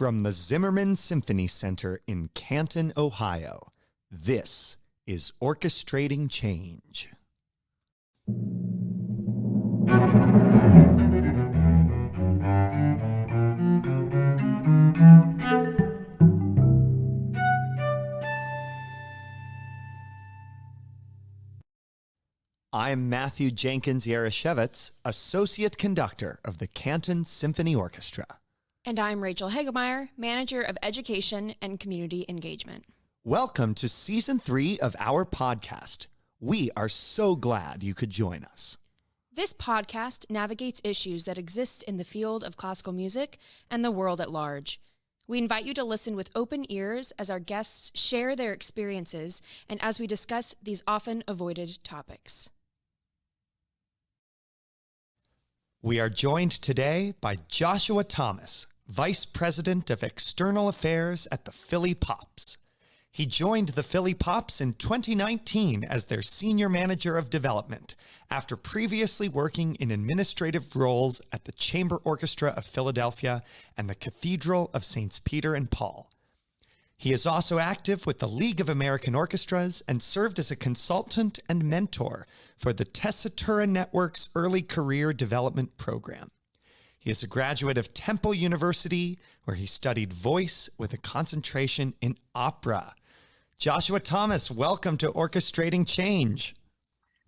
From the Zimmerman Symphony Center in Canton, Ohio, this is Orchestrating Change. I'm Matthew Jenkins Yarashevitz, Associate Conductor of the Canton Symphony Orchestra. And I'm Rachel Hagemeyer, Manager of Education and Community Engagement. Welcome to Season 3 of our podcast. We are so glad you could join us. This podcast navigates issues that exist in the field of classical music and the world at large. We invite you to listen with open ears as our guests share their experiences and as we discuss these often avoided topics. We are joined today by Joshua Thomas, Vice President of External Affairs at the Philly Pops. He joined the Philly Pops in 2019 as their Senior Manager of Development, after previously working in administrative roles at the Chamber Orchestra of Philadelphia and the Cathedral of St. Peter and Paul. He is also active with the League of American Orchestras and served as a consultant and mentor for the Tessitura Network's Early Career Development Program. He is a graduate of Temple University, where he studied voice with a concentration in opera. Joshua Thomas, welcome to Orchestrating Change.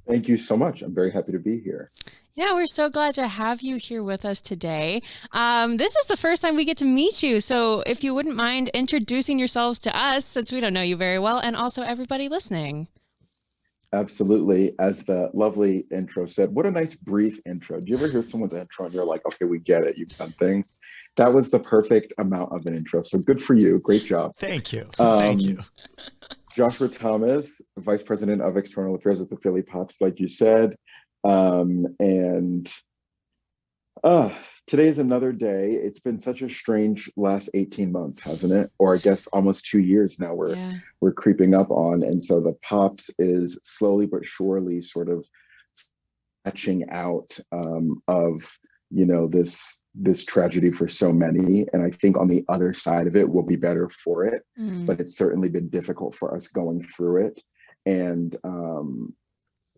Thank you so much. I'm very happy to be here. Yeah, we're so glad to have you here with us today. This is the first time we get to meet you, so if you wouldn't mind introducing yourselves to us, since we don't know you very well, and also everybody listening. Absolutely. As the lovely intro said, what a nice brief intro. Do you ever hear someone's intro and you're like, okay, we get it. You've done things. That was the perfect amount of an intro. So good for you. Great job. Thank you. Thank you. Joshua Thomas, Vice President of External Affairs at the Philly Pops, like you said. Today is another day. It's been such a strange last 18 months, hasn't it? Or I guess almost 2 years now we're creeping up on. And so the Pops is slowly but surely sort of etching out of, you know, this tragedy for so many. And I think on the other side of it, we'll be better for it. But it's certainly been difficult for us going through it. And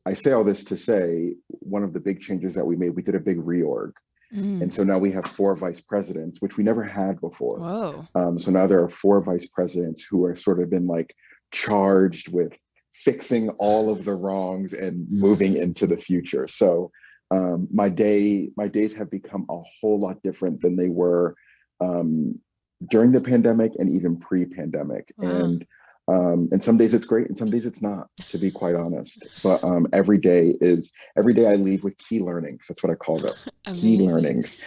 I say all this to say, one of the big changes that we made, we did a big reorg. And so now we have 4 vice presidents, which we never had before. Whoa. So now there are 4 vice presidents who are sort of been like charged with fixing all of the wrongs and moving into the future. So my days have become a whole lot different than they were during the pandemic and even pre-pandemic. Wow. And some days it's great and some days it's not, to be quite honest. But every day I leave with key learnings. That's what I call them. Key learnings.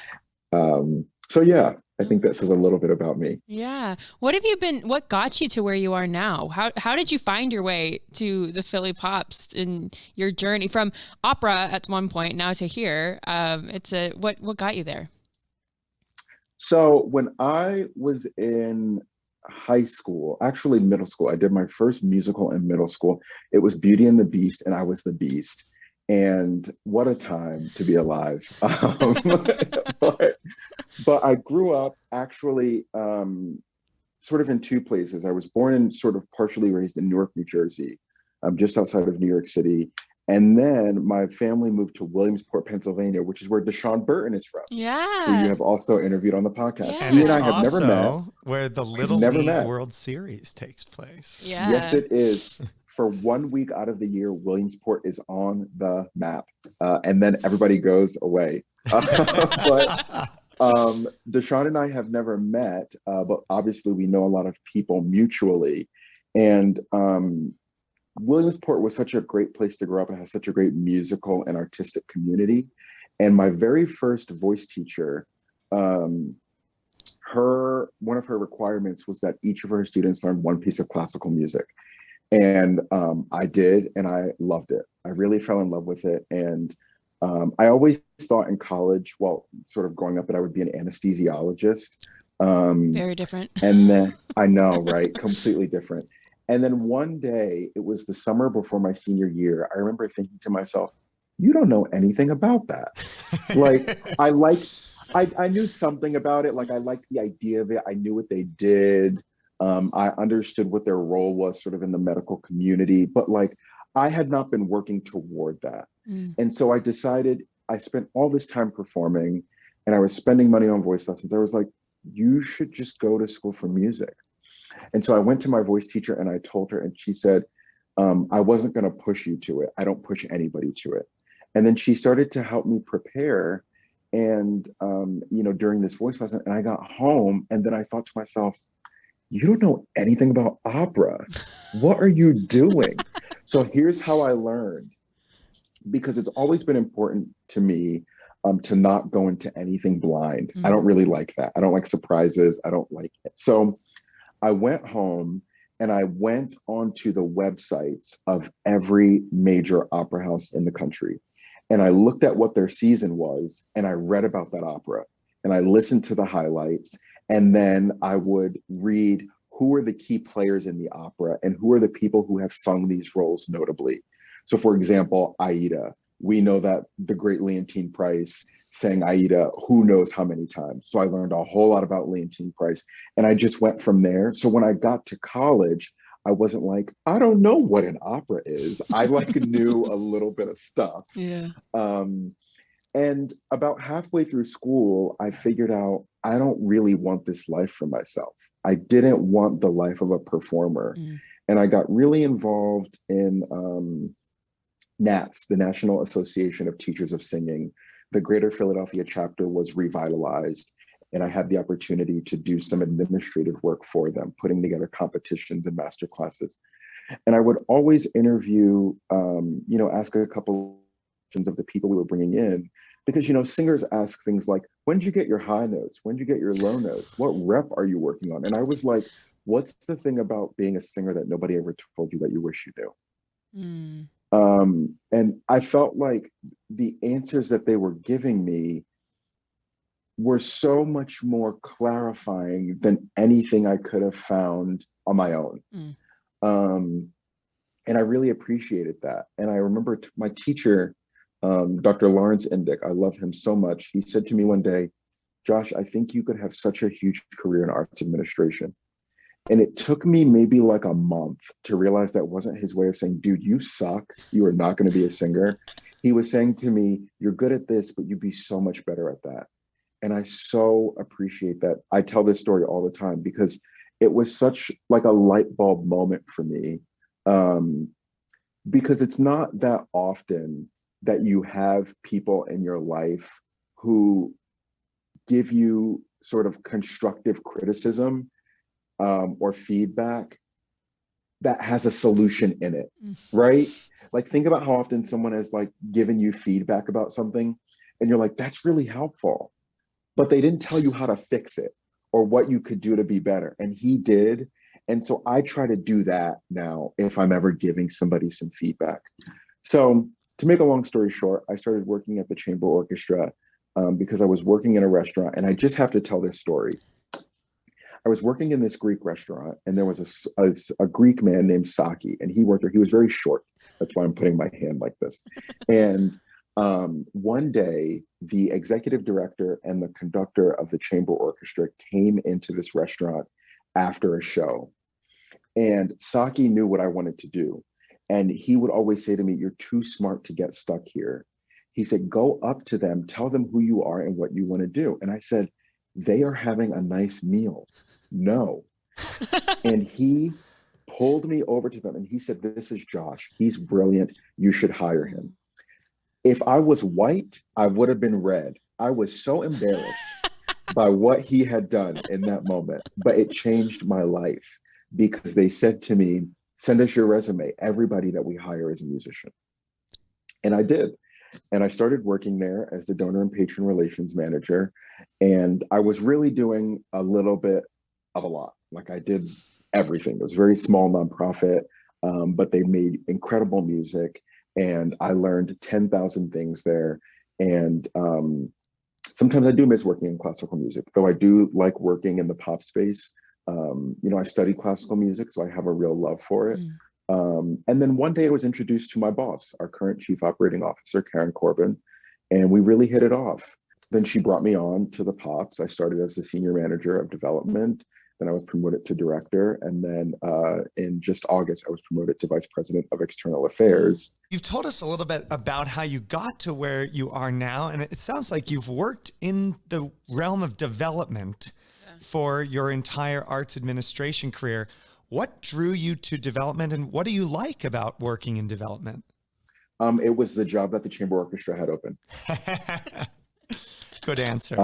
So yeah, I think that says a little bit about me. Yeah. What got you to where you are now? How did you find your way to the Philly Pops in your journey from opera at one point now to here? What got you there? So when I was in high school, actually middle school, I did my first musical in middle school. It was Beauty and the Beast, and I was the Beast. And what a time to be alive. But I grew up actually sort of in 2 places. I was born and sort of partially raised in Newark, New Jersey, just outside of New York City. And then my family moved to Williamsport, Pennsylvania, which is where Deshaun Burton is from. Yeah. Who you have also interviewed on the podcast. Yeah. And He it's and I have also never met. Where the Little League World Series takes place. Yeah. Yes, it is. For 1 week out of the year, Williamsport is on the map. And then everybody goes away. But Deshaun and I have never met, but obviously we know a lot of people mutually. And Williamsport was such a great place to grow up and has such a great musical and artistic community. And my very first voice teacher, one of her requirements was that each of her students learn 1 piece of classical music. And I did, and I loved it. I really fell in love with it. And I always thought in college, well, sort of growing up, that I would be an anesthesiologist. Very different. And then I know, right? Completely different. And then one day, it was the summer before my senior year, I remember thinking to myself, you don't know anything about that. Like, I liked I knew something about it. Like I liked the idea of it. I knew what they did. I understood what their role was sort of in the medical community, but like I had not been working toward that. Mm. And so I decided I spent all this time performing and I was spending money on voice lessons. I was like, you should just go to school for music. And so I went to my voice teacher and I told her, and she said, I wasn't going to push you to it. I don't push anybody to it. And then she started to help me prepare. And, during this voice lesson, and I got home and then I thought to myself, you don't know anything about opera. What are you doing? So here's how I learned, because it's always been important to me to not go into anything blind. I don't really like that. I don't like surprises. I don't like it. So I went home and I went onto the websites of every major opera house in the country. And I looked at what their season was and I read about that opera and I listened to the highlights. And then I would read who are the key players in the opera and who are the people who have sung these roles notably. So for example, Aida, we know that the great Leontine Price sang Aida who knows how many times. So I learned a whole lot about Leontine Price and I just went from there. So when I got to college, I wasn't like, I don't know what an opera is. I like knew a little bit of stuff. Yeah. And about halfway through school, I figured out I don't really want this life for myself. I didn't want the life of a performer. And I got really involved in NATS, the National Association of Teachers of Singing. The Greater Philadelphia chapter was revitalized, and I had the opportunity to do some administrative work for them, putting together competitions and master classes. And I would always interview, ask a couple of the people we were bringing in, because, singers ask things like, when did you get your high notes? When did you get your low notes? What rep are you working on? And I was like, what's the thing about being a singer that nobody ever told you that you wish you knew? And I felt like the answers that they were giving me were so much more clarifying than anything I could have found on my own. And I really appreciated that. And I remember my teacher, Dr. Lawrence Indick, I love him so much. He said to me one day, Josh, I think you could have such a huge career in arts administration. And it took me maybe like a month to realize that wasn't his way of saying, dude, you suck. You are not going to be a singer. He was saying to me, you're good at this, but you'd be so much better at that. And I so appreciate that. I tell this story all the time because it was such like a light bulb moment for me. Because it's not that often that you have people in your life who give you sort of constructive criticism or feedback that has a solution in it, right? Like think about how often someone has like given you feedback about something and you're like, that's really helpful, but they didn't tell you how to fix it or what you could do to be better. And he did. And so I try to do that now if I'm ever giving somebody some feedback. So to make a long story short, I started working at the Chamber Orchestra because I was working in a restaurant, and I just have to tell this story. I was working in this Greek restaurant, and there was a Greek man named Saki, and he worked there. He was very short. That's why I'm putting my hand like this. And one day, the executive director and the conductor of the Chamber Orchestra came into this restaurant after a show. And Saki knew what I wanted to do. And he would always say to me, you're too smart to get stuck here. He said, go up to them, tell them who you are and what you want to do. And I said, they are having a nice meal. No. And he pulled me over to them and he said, this is Josh. He's brilliant. You should hire him. If I was white, I would have been red. I was so embarrassed by what he had done in that moment, but it changed my life because they said to me, send us your resume. Everybody that we hire is a musician. And I did. And I started working there as the donor and patron relations manager. And I was really doing a little bit of a lot. Like I did everything. It was a very small nonprofit, but they made incredible music. And I learned 10,000 things there. And sometimes I do miss working in classical music, though I do like working in the pop space. I studied classical music, so I have a real love for it. And then one day I was introduced to my boss, our current chief operating officer, Karen Corbin, and we really hit it off. Then she brought me on to the Pops. I started as the senior manager of development. Then I was promoted to director. And then in just August, I was promoted to vice president of external affairs. You've told us a little bit about how you got to where you are now. And it sounds like you've worked in the realm of development for your entire arts administration career. What drew you to development, and what do you like about working in development? It was the job that the Chamber Orchestra had open. Good answer.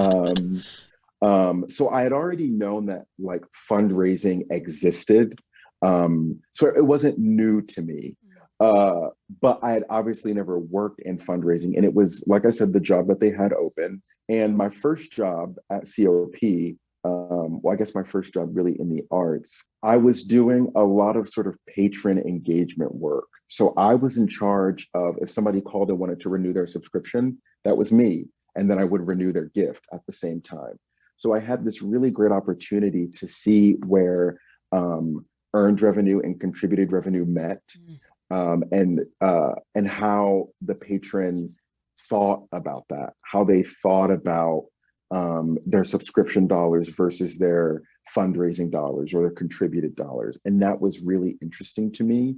So I had already known that like fundraising existed. So it wasn't new to me. But I had obviously never worked in fundraising. And it was, like I said, the job that they had open. And my first job at COP, well, I guess my first job really in the arts, I was doing a lot of sort of patron engagement work. So I was in charge of, if somebody called and wanted to renew their subscription, that was me. And then I would renew their gift at the same time. So I had this really great opportunity to see where earned revenue and contributed revenue met, and how the patron thought about that, how they thought about their subscription dollars versus their fundraising dollars or their contributed dollars. And that was really interesting to me.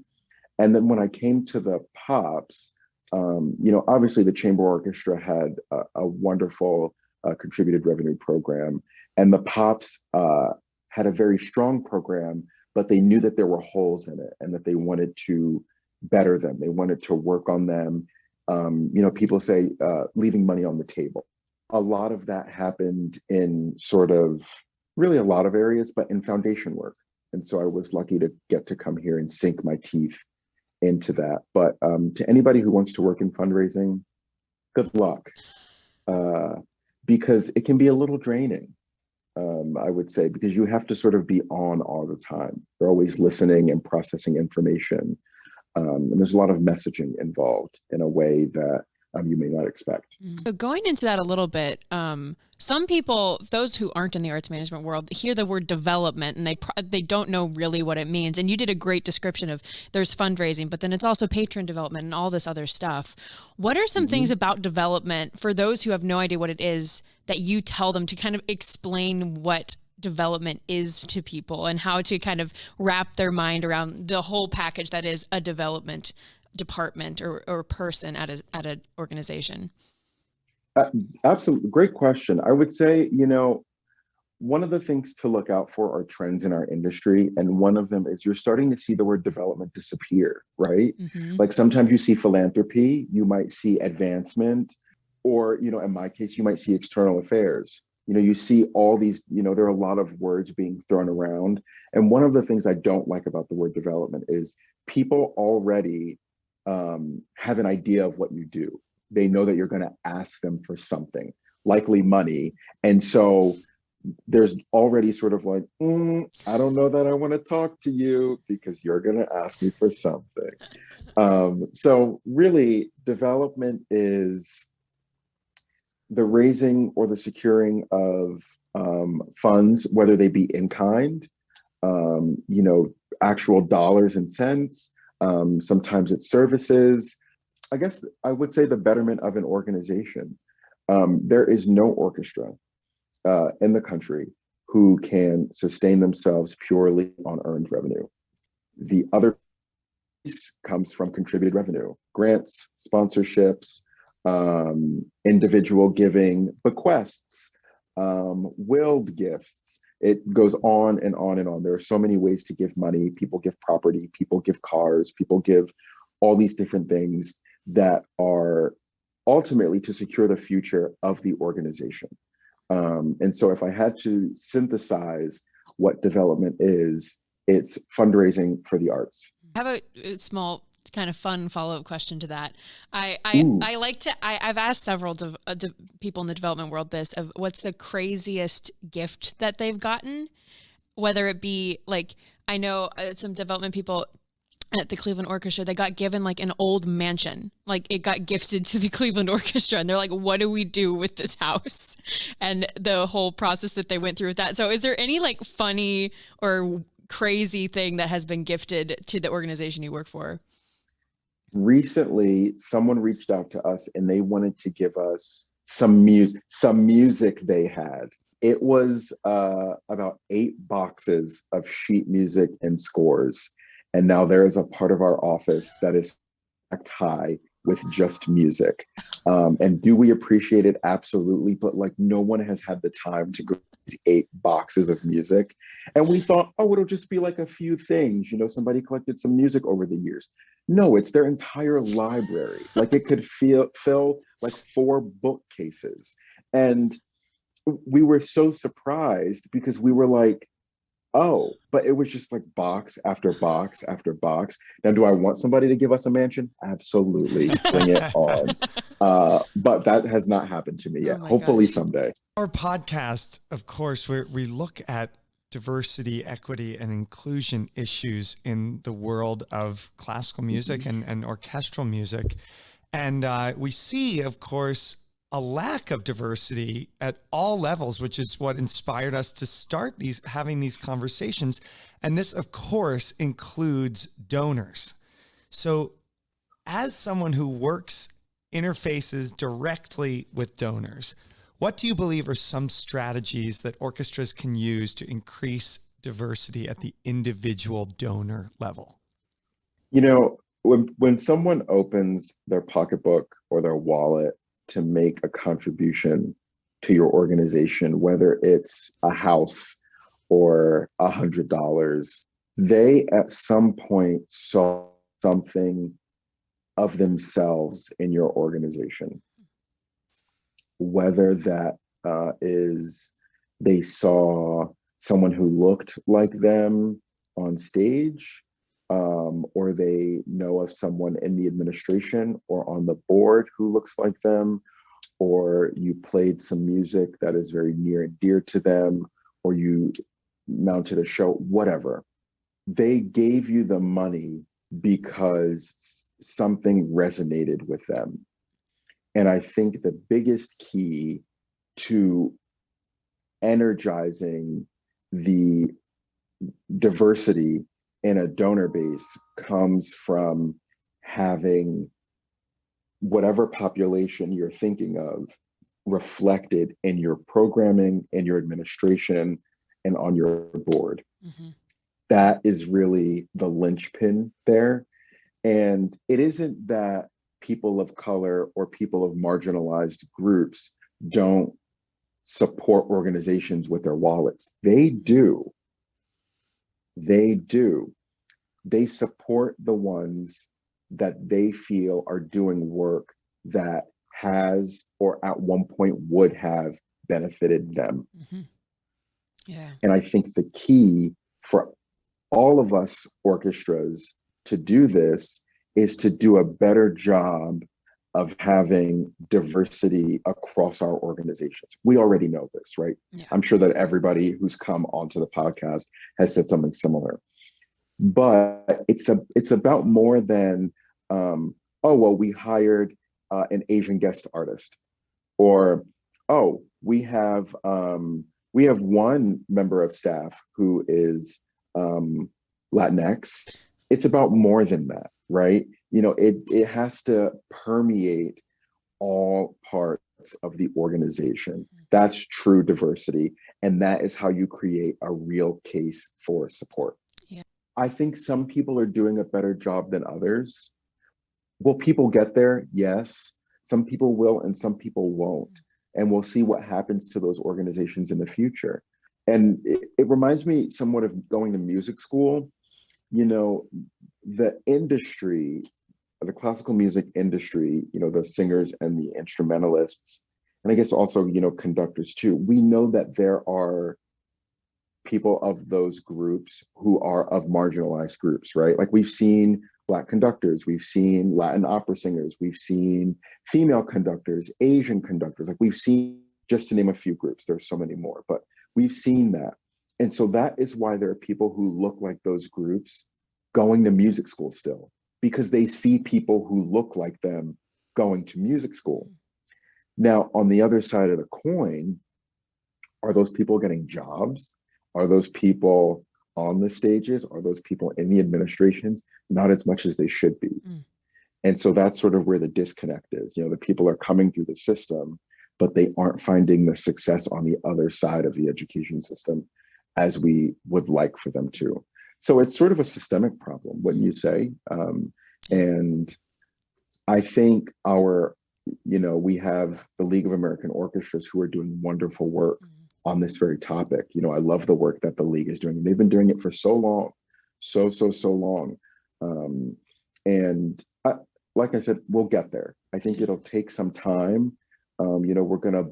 And then when I came to the Pops, obviously the Chamber Orchestra had a wonderful contributed revenue program, and the Pops had a very strong program, but they knew that there were holes in it and that they wanted to better them. They wanted to work on them. People say leaving money on the table. A lot of that happened in sort of really a lot of areas, but in foundation work. And so I was lucky to get to come here and sink my teeth into that. But to anybody who wants to work in fundraising, good luck, because it can be a little draining, I would say, because you have to sort of be on all the time. You're always listening and processing information. And there's a lot of messaging involved in a way that you may not expect. So going into that a little bit, some people, those who aren't in the arts management world, hear the word development and they don't know really what it means. And you did a great description of there's fundraising, but then it's also patron development and all this other stuff. What are some things about development for those who have no idea what it is that you tell them to kind of explain what development is to people and how to kind of wrap their mind around the whole package that is a development department or person at an organization? Absolutely. Great question. I would say, one of the things to look out for are trends in our industry. And one of them is you're starting to see the word development disappear, right? Like sometimes you see philanthropy, you might see advancement, or, in my case, you might see external affairs. You see all these, there are a lot of words being thrown around. And one of the things I don't like about the word development is people already have an idea of what you do. They know that you're going to ask them for something, likely money. And so there's already sort of like, I don't know that I want to talk to you because you're going to ask me for something. So really, development is the raising or the securing of funds, whether they be in kind, actual dollars and cents. Sometimes it's services. I guess I would say the betterment of an organization. There is no orchestra in the country who can sustain themselves purely on earned revenue. The other piece comes from contributed revenue, grants, sponsorships, individual giving, bequests, willed gifts. It goes on and on and on. There are so many ways to give money. People give property, people give cars, people give all these different things that are ultimately to secure the future of the organization. And so if I had to synthesize what development is, it's fundraising for the arts. I have a small kind of fun follow-up question to that. I've asked several people in the development world this, of what's the craziest gift that they've gotten, whether it be like, I know some development people at the Cleveland Orchestra, they got given like an old mansion, like it got gifted to the Cleveland Orchestra, and they're like, what do we do with this house? And the whole process that they went through with that. So is there any like funny or crazy thing that has been gifted to the organization you work for? Recently, someone reached out to us and they wanted to give us some music they had. It was about 8 boxes of sheet music and scores. And now there is a part of our office that is stacked high with just music. And do we appreciate it? Absolutely. But like, no one has had the time to go these 8 boxes of music. And we thought, oh, it'll just be like a few things. You know, somebody collected some music over the years. No, it's their entire library. Like it could fill like 4 bookcases. And we were so surprised because we were like, oh, but it was just like box after box after box. Now, do I want somebody to give us a mansion? Absolutely. Bring it on. But that has not happened to me yet. Hopefully someday. Our podcast, of course, where we look at diversity, equity, and inclusion issues in the world of classical music and orchestral music. And we see, of course, a lack of diversity at all levels, which is what inspired us to start having these conversations. And this, of course, includes donors. So as someone who interfaces directly with donors, what do you believe are some strategies that orchestras can use to increase diversity at the individual donor level? You know, when someone opens their pocketbook or their wallet to make a contribution to your organization, whether it's a house or $100, they at some point saw something of themselves in your organization. Whether that is they saw someone who looked like them on stage, or they know of someone in the administration or on the board who looks like them, or you played some music that is very near and dear to them, or you mounted a show, whatever. They gave you the money because something resonated with them. And I think the biggest key to energizing the diversity in a donor base comes from having whatever population you're thinking of reflected in your programming, in your administration, and on your board. Mm-hmm. That is really the linchpin there. And it isn't that people of color or people of marginalized groups don't support organizations with their wallets. They do. They do. They support the ones that they feel are doing work that has or at one point would have benefited them. Mm-hmm. Yeah. And I think the key for all of us orchestras to do this is to do a better job of having diversity across our organizations. We already know this, right? Yeah. I'm sure that everybody who's come onto the podcast has said something similar. But it's about more than, oh, well, we hired an Asian guest artist, or, oh, we have one member of staff who is Latinx. It's about more than that, right? You know, it has to permeate all parts of the organization. That's true diversity. And that is how you create a real case for support. Yeah. I think some people are doing a better job than others. Will people get there? Yes. Some people will and some people won't. And we'll see what happens to those organizations in the future. And it reminds me somewhat of going to music school. You know, the industry, the classical music industry, you know, the singers and the instrumentalists, and I guess also, you know, conductors too. We know that there are people of those groups who are of marginalized groups, right? Like we've seen Black conductors, we've seen Latin opera singers, we've seen female conductors, Asian conductors, like we've seen, just to name a few groups, there's so many more, but we've seen that. And so that is why there are people who look like those groups going to music school still, because they see people who look like them going to music school. Now, on the other side of the coin, are those people getting jobs? Are those people on the stages? Are those people in the administrations? Not as much as they should be. And so that's sort of where the disconnect is. You know, the people are coming through the system, but they aren't finding the success on the other side of the education system as we would like for them to. So it's sort of a systemic problem, wouldn't you say? And I think we have the League of American Orchestras who are doing wonderful work on this very topic. I love the work that the League is doing. They've been doing it for so long, so long. Like I said, we'll get there. I think it'll take some time. We're going to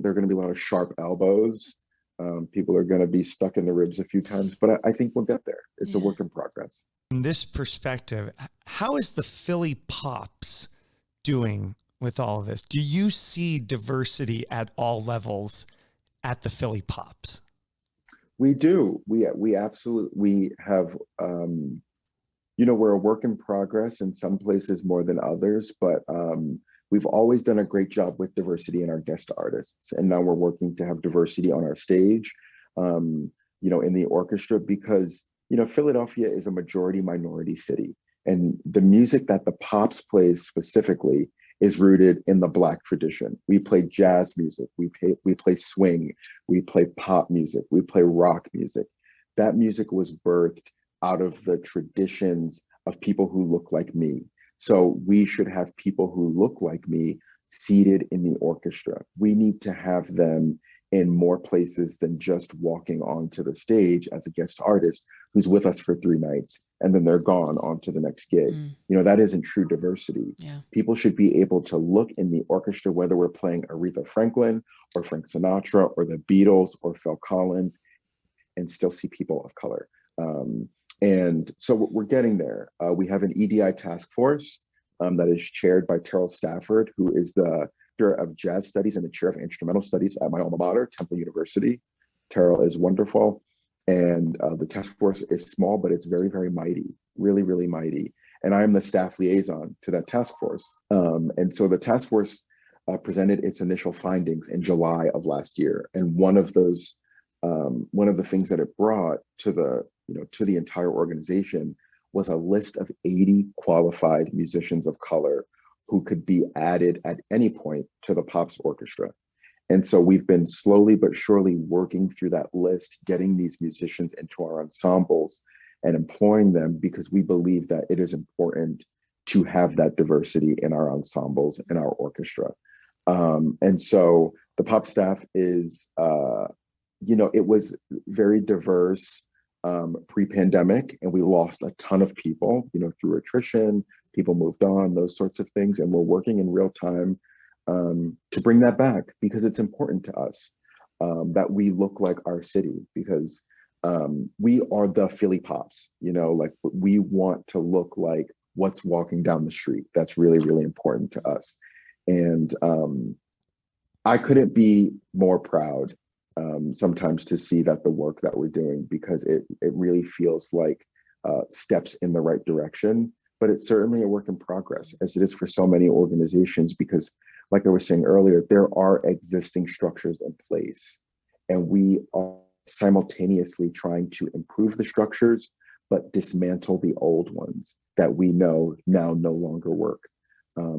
there are going to be a lot of sharp elbows. People are going to be stuck in the ribs a few times, but I think we'll get there. It's a work in progress. From this perspective, how is the Philly Pops doing with all of this? Do you see diversity at all levels at the Philly Pops? We do. We absolutely have, we're a work in progress in some places more than others, but we've always done a great job with diversity in our guest artists. And now we're working to have diversity on our stage, in the orchestra, because, Philadelphia is a majority minority city. And the music that the Pops plays specifically is rooted in the Black tradition. We play jazz music, we play swing, we play pop music, we play rock music. That music was birthed out of the traditions of people who look like me. So we should have people who look like me seated in the orchestra. We need to have them in more places than just walking onto the stage as a guest artist who's with us for 3 nights and then they're gone on to the next gig. That isn't true diversity. People should be able to look in the orchestra, whether we're playing Aretha Franklin or Frank Sinatra or the Beatles or Phil Collins, and still see people of color. And so we're getting there. We have an EDI task force that is chaired by Terrell Stafford, who is the director of jazz studies and the chair of instrumental studies at my alma mater, Temple University. Terrell is wonderful. And the task force is small, but it's very, very mighty, really, really mighty. And I am the staff liaison to that task force. And so the task force presented its initial findings in July of last year. And one of the things that it brought to the entire organization was a list of 80 qualified musicians of color who could be added at any point to the Pops Orchestra. And so we've been slowly but surely working through that list, getting these musicians into our ensembles and employing them, because we believe that it is important to have that diversity in our ensembles and our orchestra. And so the Pop staff is, it was very diverse pre-pandemic, and we lost a ton of people, through attrition, people moved on, those sorts of things. And we're working in real time to bring that back, because it's important to us that we look like our city, because we are the Philly Pops, we want to look like what's walking down the street. That's really, really important to us. And I couldn't be more proud sometimes to see that the work that we're doing, because it really feels like steps in the right direction, but it's certainly a work in progress, as it is for so many organizations, because like I was saying earlier, there are existing structures in place, and we are simultaneously trying to improve the structures, but dismantle the old ones that we know now no longer work.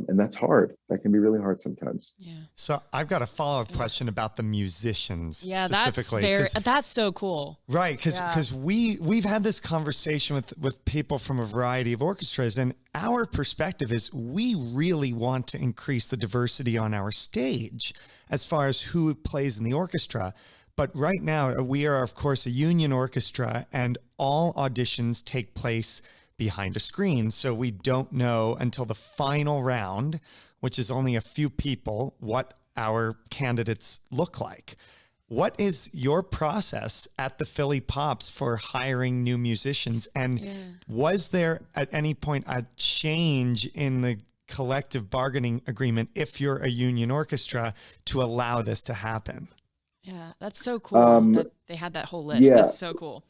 And that's hard. That can be really hard sometimes. Yeah. So I've got a follow-up question about the musicians specifically. That's so cool. Right, because we've had this conversation with people from a variety of orchestras, and our perspective is we really want to increase the diversity on our stage as far as who plays in the orchestra. But right now, we are, of course, a union orchestra, and all auditions take place behind a screen. So we don't know until the final round, which is only a few people, what our candidates look like. What is your process at the Philly Pops for hiring new musicians? And was there at any point a change in the collective bargaining agreement, if you're a union orchestra, to allow this to happen? Yeah, that's so cool that they had that whole list. That's so cool.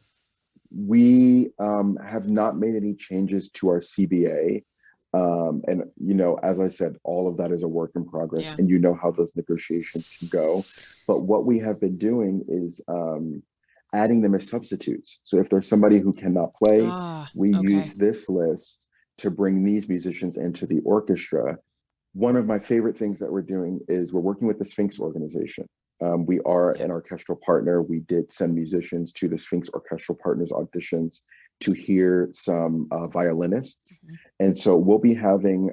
We have not made any changes to our CBA. And, as I said, all of that is a work in progress, and how those negotiations can go. But what we have been doing is adding them as substitutes. So if there's somebody who cannot play, we use this list to bring these musicians into the orchestra. one of my favorite things that we're doing is we're working with the Sphinx organization. We are an orchestral partner. We did send musicians to the Sphinx Orchestral Partners auditions to hear some violinists. And so we'll be having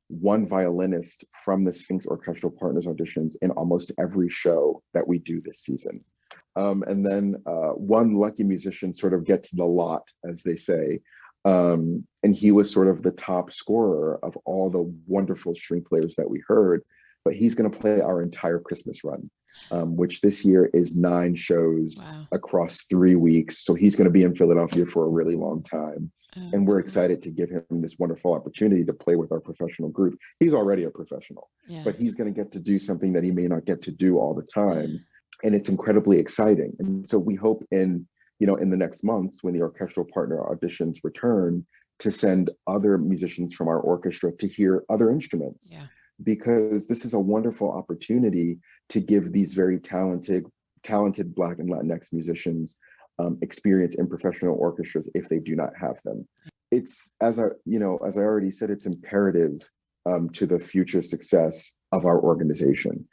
one violinist from the Sphinx Orchestral Partners auditions in almost every show that we do this season. And then one lucky musician sort of gets the lot, as they say. And he was sort of the top scorer of all the wonderful string players that we heard, but he's going to play our entire Christmas run, which this year is 9 shows across 3 weeks. So he's going to be in Philadelphia for a really long time. And we're excited to give him this wonderful opportunity to play with our professional group. He's already a professional, but he's going to get to do something that he may not get to do all the time. And it's incredibly exciting. And so we hope in the next months, when the orchestral partner auditions return, to send other musicians from our orchestra to hear other instruments. Because this is a wonderful opportunity to give these very talented Black and Latinx musicians experience in professional orchestras if they do not have them. It's, as I already said, it's imperative to the future success of our organization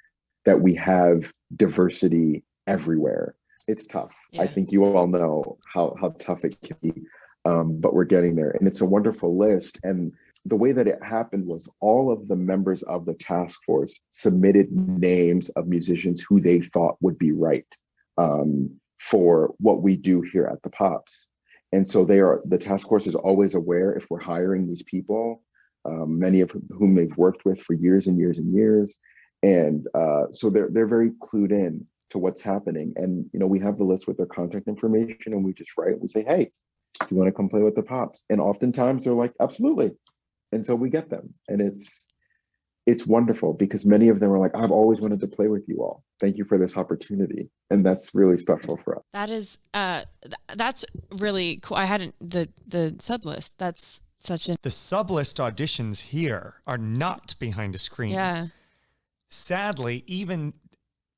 that we have diversity everywhere. It's tough. I think you all know how tough it can be, but we're getting there. And it's a wonderful list. And the way that it happened was all of the members of the task force submitted names of musicians who they thought would be right for what we do here at the Pops. And so the task force is always aware if we're hiring these people, many of whom they've worked with for years and years and years. And so they're very clued in to what's happening. And, we have the list with their contact information, and we just write, we say, hey, do you want to come play with the Pops? And oftentimes they're like, absolutely. And so we get them. And it's wonderful because many of them are like, I've always wanted to play with you all. Thank you for this opportunity. And that's really special for us. That is, that's really cool. I hadn't, the sub list, that's such a... The sub list auditions here are not behind a screen. Yeah. Sadly, even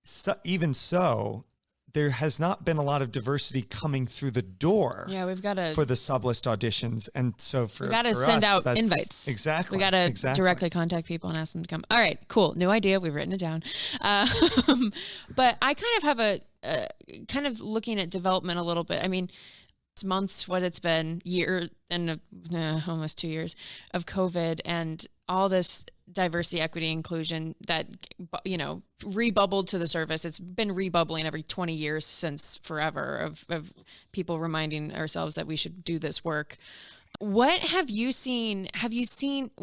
so, there has not been a lot of diversity coming through the door. Yeah, we've got to... for the sublist auditions. And so we got to send out invites. Exactly. We got to directly contact people and ask them to come. All right, cool. New idea. We've written it down. But I kind of have a kind of looking at development a little bit. I mean, it's months, what it's been, year and almost 2 years of COVID and all this diversity, equity, inclusion that, rebubbled to the surface. It's been rebubbling every 20 years since forever of people reminding ourselves that we should do this work. What have you seen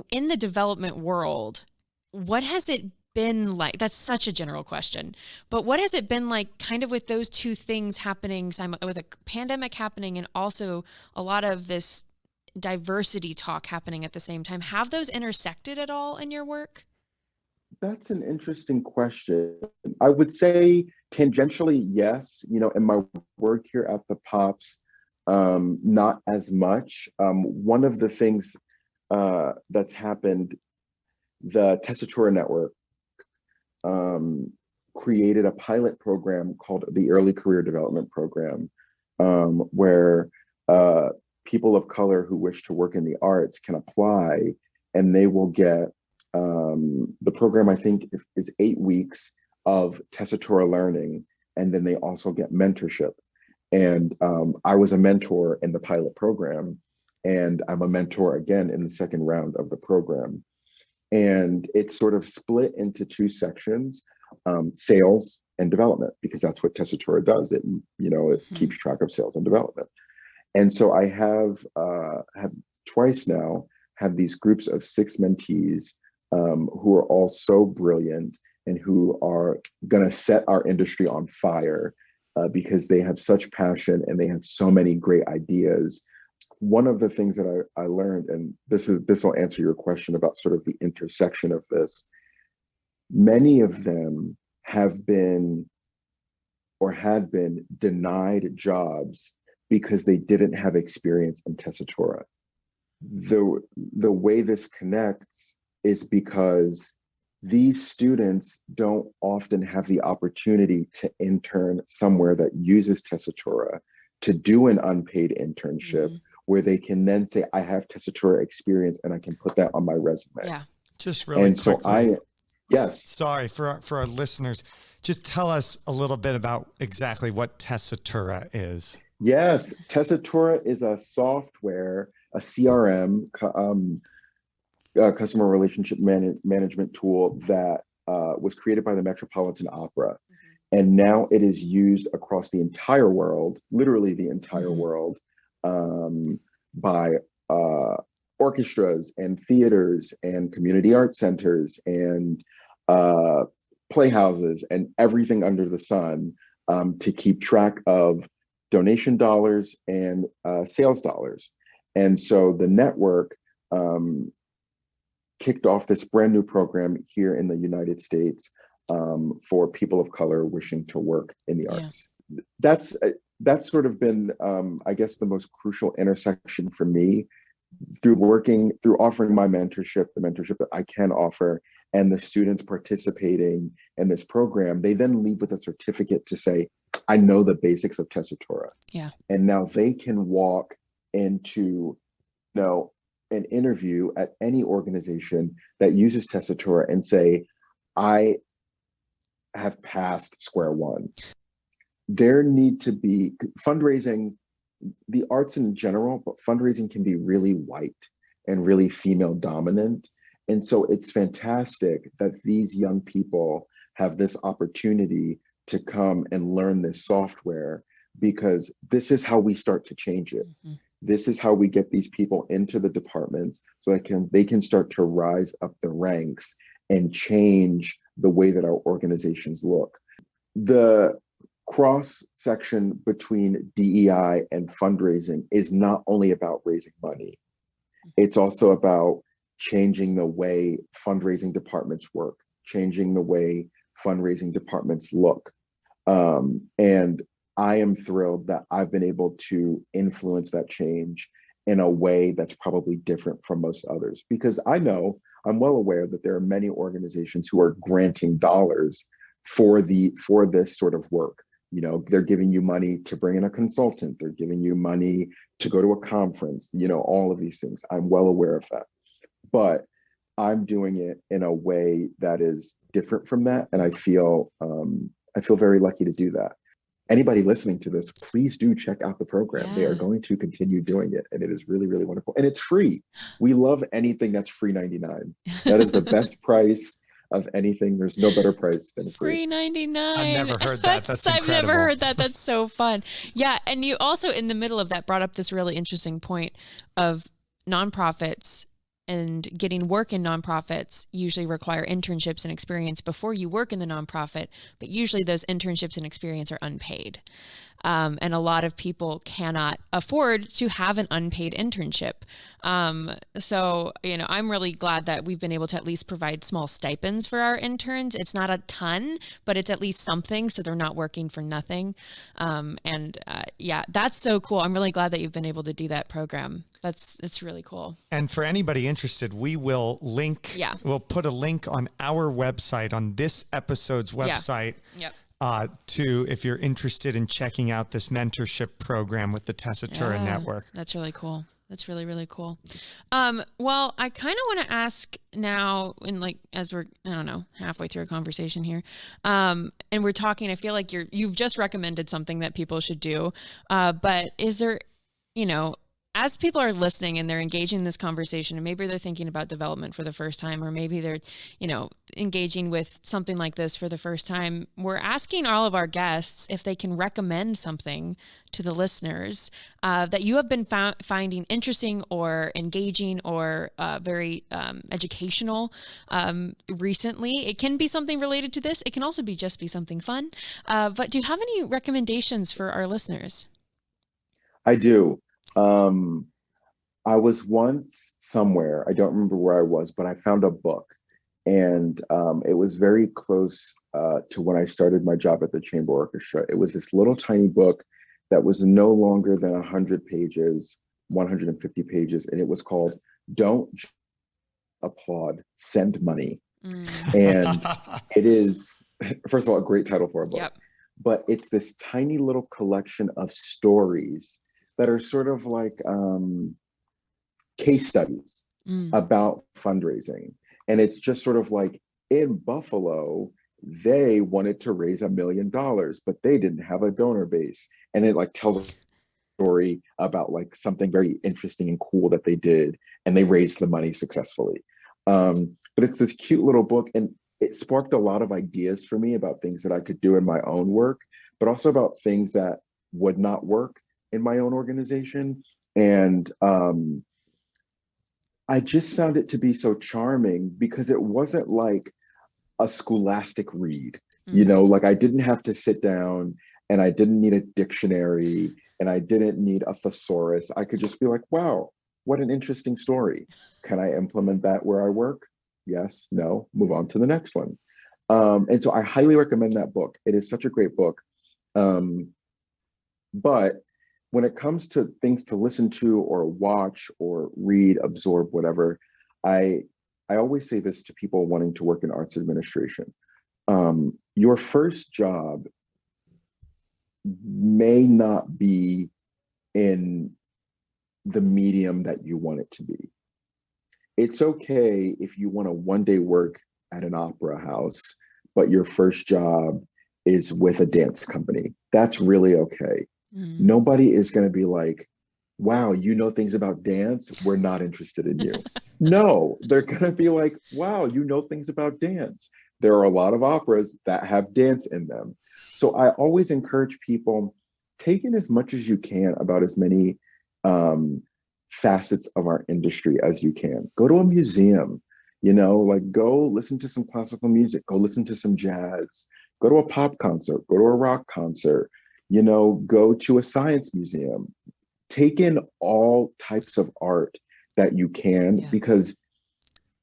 in the development world? What has it been like? That's such a general question, but what has it been like kind of with those two things happening, with a pandemic happening and also a lot of this diversity talk happening at the same time? Have those intersected at all in your work? That's an interesting question. I would say tangentially, yes. In my work here at the Pops, not as much. One of the things that's happened, the Tessitura network created a pilot program called the Early Career Development Program, where people of color who wish to work in the arts can apply, and they will get the program, I think, is 8 weeks of Tessitura learning, and then they also get mentorship. And I was a mentor in the pilot program, and I'm a mentor again in the second round of the program. And it's sort of split into 2 sections, sales and development, because that's what Tessitura does. It keeps track of sales and development. And so I have twice now had these groups of 6 mentees who are all so brilliant and who are going to set our industry on fire because they have such passion and they have so many great ideas. One of the things that I learned, and this will answer your question about sort of the intersection of this, many of them have been or had been denied jobs because they didn't have experience in Tessitura. The way this connects is because these students don't often have the opportunity to intern somewhere that uses Tessitura, to do an unpaid internship, where they can then say, I have Tessitura experience and I can put that on my resume. Yeah, Just really And so quickly. yes, Sorry for our listeners. Just tell us a little bit about exactly what Tessitura is. yes. Tessatura is a software, a CRM, customer relationship management tool that was created by the Metropolitan Opera. And now it is used across the entire world, literally the entire world, by orchestras and theaters and community art centers and playhouses and everything under the sun, to keep track of donation dollars and sales dollars. And so the network kicked off this brand new program here in the United States, for people of color wishing to work in the arts. That's sort of been, I guess, the most crucial intersection for me through offering my mentorship, the mentorship that I can offer, and the students participating in this program. They then leave with a certificate to say, I know the basics of Tessitura. Yeah. And now they can walk into, an interview at any organization that uses Tessitura and say, I have passed square one. There need to be fundraising, the arts in general, but fundraising can be really white and really female dominant. And so it's fantastic that these young people have this opportunity to come and learn this software, because this is how we start to change it. This is how we get these people into the departments so that they can start to rise up the ranks and change the way that our organizations look. The cross section between DEI and fundraising is not only about raising money. It's also about changing the way fundraising departments work, changing the way fundraising departments look. And I am thrilled that I've been able to influence that change in a way that's probably different from most others, because I'm well aware that there are many organizations who are granting dollars for this sort of work. They're giving you money to bring in a consultant. They're giving you money to go to a conference, all of these things. I'm well aware of that. But I'm doing it in a way that is different from that. And I feel very lucky to do that. Anybody listening to this, please do check out the program. Yeah. They are going to continue doing it, and it is really, really wonderful. And it's free. We love anything that's free 99. That is the best price of anything. There's no better price than free. $3.99. I've never heard that. That's incredible. I've never heard that. That's so fun. Yeah. And you also, in the middle of that, brought up this really interesting point of nonprofits, and getting work in nonprofits usually require internships and experience before you work in the nonprofit, but usually those internships and experience are unpaid. And a lot of people cannot afford to have an unpaid internship. So, I'm really glad that we've been able to at least provide small stipends for our interns. It's not a ton, but it's at least something, so they're not working for nothing. Yeah, that's so cool. I'm really glad that you've been able to do that program. It's really cool. And for anybody interested, we will link, we'll put a link on our website, on this episode's website. Yep. To, if you're interested in checking out this mentorship program with the Tessitura Network. That's really cool. That's really, really cool. Well, I kind of want to ask now, as we're, halfway through a conversation here, and we're talking, I feel like you've just recommended something that people should do, but is there, as people are listening and they're engaging in this conversation, and maybe they're thinking about development for the first time, or maybe they're, engaging with something like this for the first time, we're asking all of our guests if they can recommend something to the listeners that you have been finding interesting or engaging or very educational recently. It can be something related to this. It can also be something fun. But do you have any recommendations for our listeners? I do. I was once somewhere, I don't remember where I was, but I found a book, and it was very close to when I started my job at the Chamber Orchestra. It was this little tiny book that was no longer than 100 pages, 150 pages, and it was called Don't Applaud, Send Money. And it is, first of all, a great title for a book, but it's this tiny little collection of stories that are sort of like case studies about fundraising. And it's just sort of like in Buffalo, they wanted to raise $1 million, but they didn't have a donor base. And it like tells a story about like something very interesting and cool that they did, and they raised the money successfully. But it's this cute little book, and it sparked a lot of ideas for me about things that I could do in my own work, but also about things that would not work in my own organization. And I just found it to be so charming because it wasn't like a scholastic read. You know, like I didn't have to sit down, and I didn't need a dictionary, and I didn't need a thesaurus. I could just be like, wow, what an interesting story. Can I implement that where I work? Yes, no, move on to the next one. And so I highly recommend that book. It is such a great book. But when it comes to things to listen to or watch or read, absorb, whatever, I always say this to people wanting to work in arts administration. Your first job may not be in the medium that you want it to be. It's okay if you want to one day work at an opera house, but your first job is with a dance company. That's really okay. Nobody is going to be like, wow, you know things about dance, we're not interested in you. No, they're going to be like, wow, you know things about dance. There are a lot of operas that have dance in them. So I always encourage people, take in as much as you can about as many facets of our industry as you can. Go to a museum, you know, like go listen to some classical music, go listen to some jazz, go to a pop concert, go to a rock concert, you know, go to a science museum. Take in all types of art that you can, because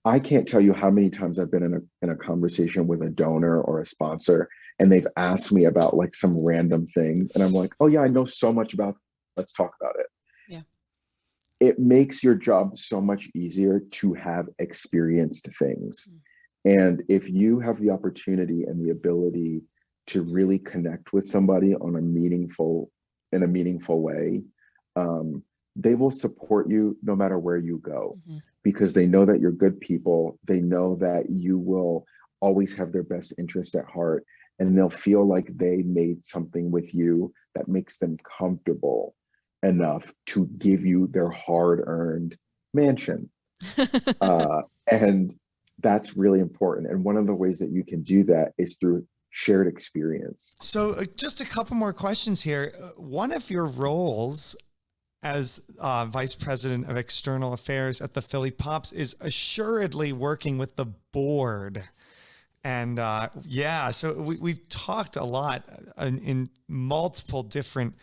I can't tell you how many times I've been in a conversation with a donor or a sponsor, and they've asked me about like some random thing, and I'm like, oh yeah, I know so much about it. Let's talk about it. Yeah. It makes your job so much easier to have experienced things. And if you have the opportunity and the ability to really connect with somebody in a meaningful way, they will support you no matter where you go, because they know that you're good people. They know that you will always have their best interest at heart, and they'll feel like they made something with you that makes them comfortable enough to give you their hard-earned mansion. And that's really important. And one of the ways that you can do that is through shared experience. So just a couple more questions here. One of your roles as Vice President of External Affairs at the Philly Pops is assuredly working with the board. And so we've talked a lot in multiple different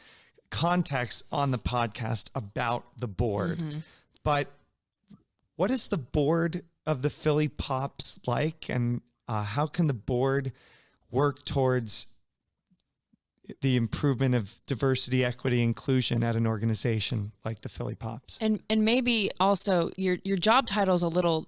contexts on the podcast about the board. But what is the board of the Philly Pops like, and how can the board work towards the improvement of diversity, equity, inclusion at an organization like the Philly Pops? And maybe also your job title is a little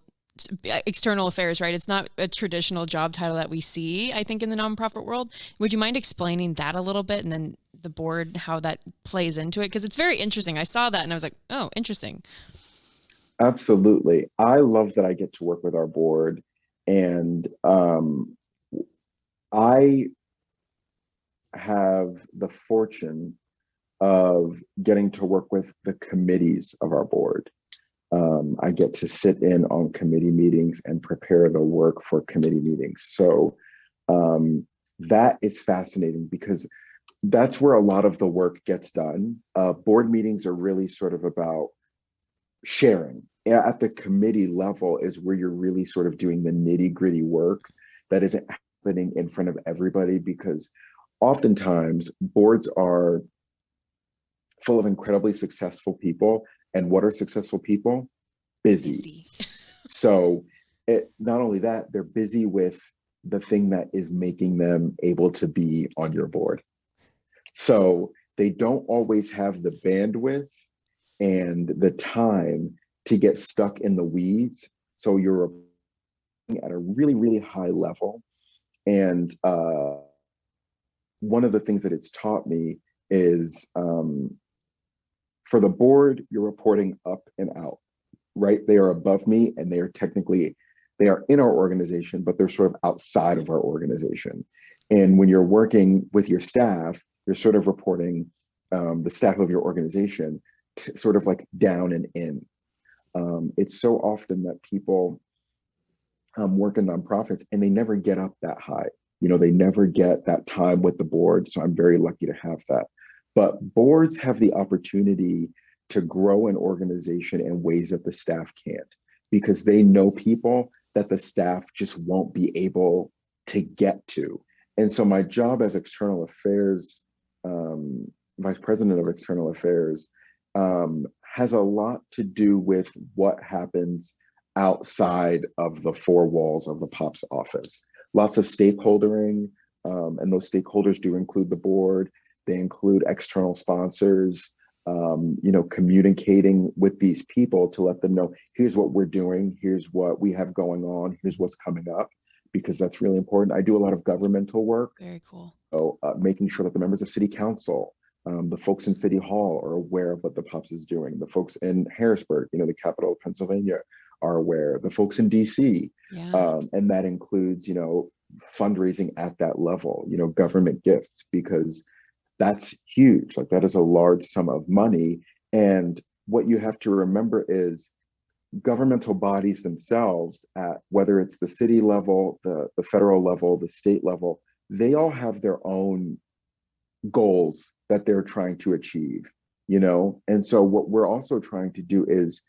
external affairs, right? It's not a traditional job title that we see, I think, in the nonprofit world. Would you mind explaining that a little bit, and then the board, how that plays into it? Because it's very interesting. I saw that and I was like, oh, interesting. Absolutely. I love that I get to work with our board, and I have the fortune of getting to work with the committees of our board. I get to sit in on committee meetings and prepare the work for committee meetings. So that is fascinating, because that's where a lot of the work gets done. Board meetings are really sort of about sharing. At the committee level is where you're really sort of doing the nitty-gritty work that isn't happening in front of everybody, because oftentimes boards are full of incredibly successful people. And what are successful people? Busy. So not only that, they're busy with the thing that is making them able to be on your board. So they don't always have the bandwidth and the time to get stuck in the weeds. So you're at a really, really high level. And one of the things that it's taught me is for the board, you're reporting up and out, right? They are above me, and they are technically They are in our organization, but they're sort of outside of our organization. And when you're working with your staff, you're sort of reporting the staff of your organization sort of like down and in. It's so often that people work in nonprofits and they never get up that high. They never get that time with the board. So I'm very lucky to have that. But boards have the opportunity to grow an organization in ways that the staff can't, because they know people that the staff just won't be able to get to. And so my job as external affairs, vice president of external affairs, has a lot to do with what happens outside of the four walls of the POPs office. Lots of stakeholdering, and those stakeholders do include the board. They include external sponsors, communicating with these people to let them know, here's what we're doing, here's what we have going on, here's what's coming up, because that's really important. I do a lot of governmental work. Very cool. So making sure that the members of city council, the folks in City Hall are aware of what the POPs is doing. The folks in Harrisburg, the capital of Pennsylvania, are aware. The folks in DC, and that includes, fundraising at that level, government gifts, because that's huge. Like, that is a large sum of money. And what you have to remember is governmental bodies themselves, at whether it's the city level, the federal level, the state level, they all have their own goals that they're trying to achieve, And so what we're also trying to do is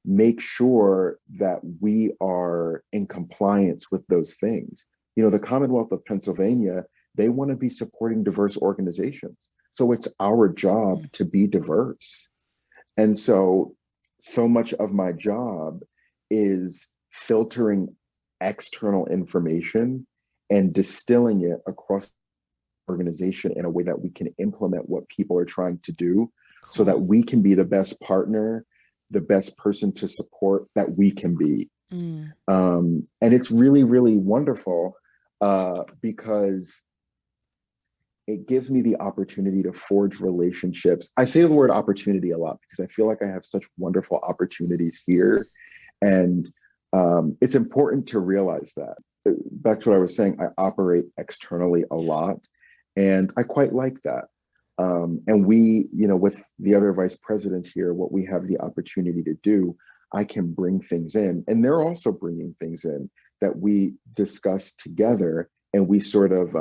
make sure that we are in compliance with those things. The Commonwealth of Pennsylvania, they want to be supporting diverse organizations. So it's our job to be diverse. And so much of my job is filtering external information and distilling it across the organization in a way that we can implement what people are trying to do, so that we can be the best partner, the best person to support that we can be. And it's really, really wonderful because it gives me the opportunity to forge relationships. I say the word opportunity a lot because I feel like I have such wonderful opportunities here. And it's important to realize that. Back to what I was saying, I operate externally a lot, and I quite like that. And we, with the other vice presidents here, what we have the opportunity to do, I can bring things in, and they're also bringing things in that we discuss together, and we sort of,